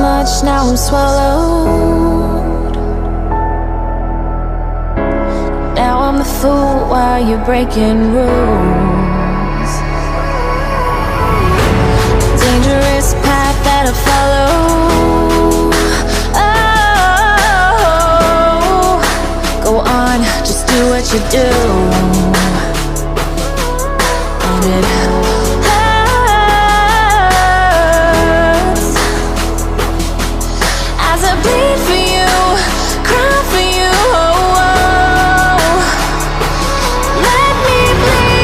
much, now I'm swallowed. Now I'm the fool while you're breaking rules. Dangerous path that I follow. Oh, go on, just do what you do. And it hurts as I bleed for you, cry for you. Oh, oh. Let me bleed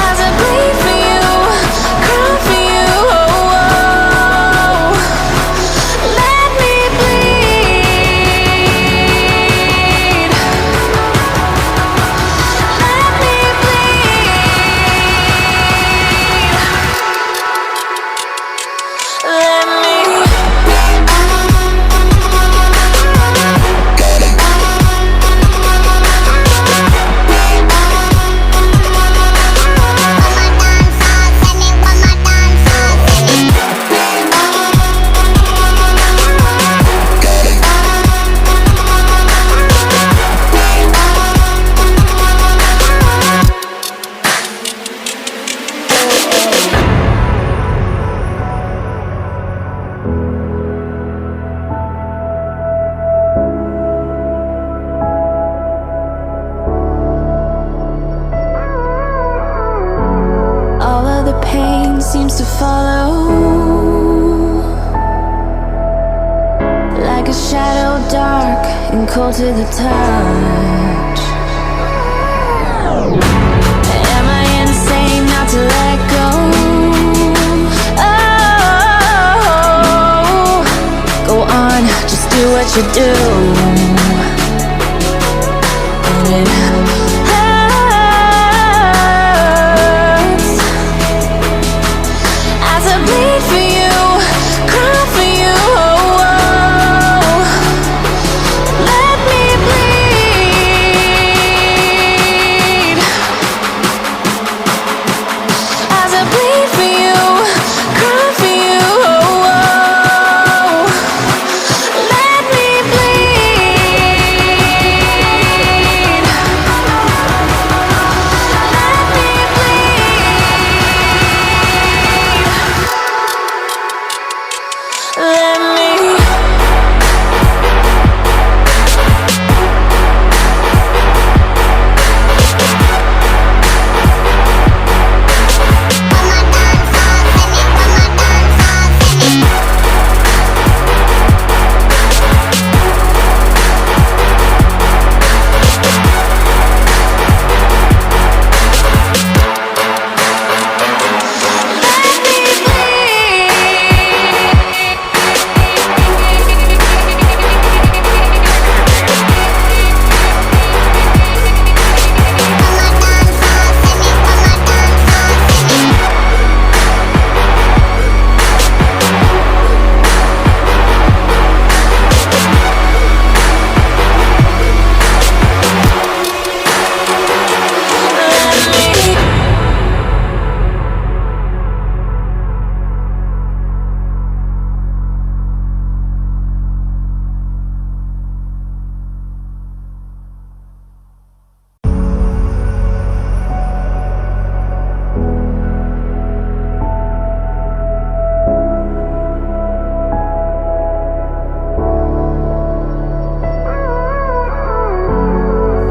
as I bleed for you, cry for you. Oh, oh. Let me bleed. Let me bleed. Let me. All of the pain seems to follow, like a shadow, dark and cold to the touch. Am I insane not to let go? Oh, go on, just do what you do. And it hurts as I bleed for you, cry for you. Oh, oh. Let me bleed as I bleed for you, cry for you. Oh, oh. Let me bleed. Let me bleed. Let me.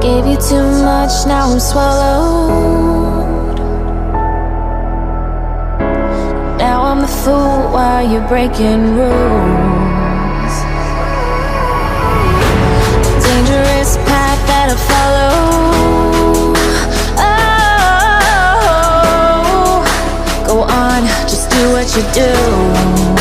Gave you too much, now I'm swallowed. Now I'm the fool while you're breaking rules. Dangerous path that I follow. Oh, go on, just do what you do.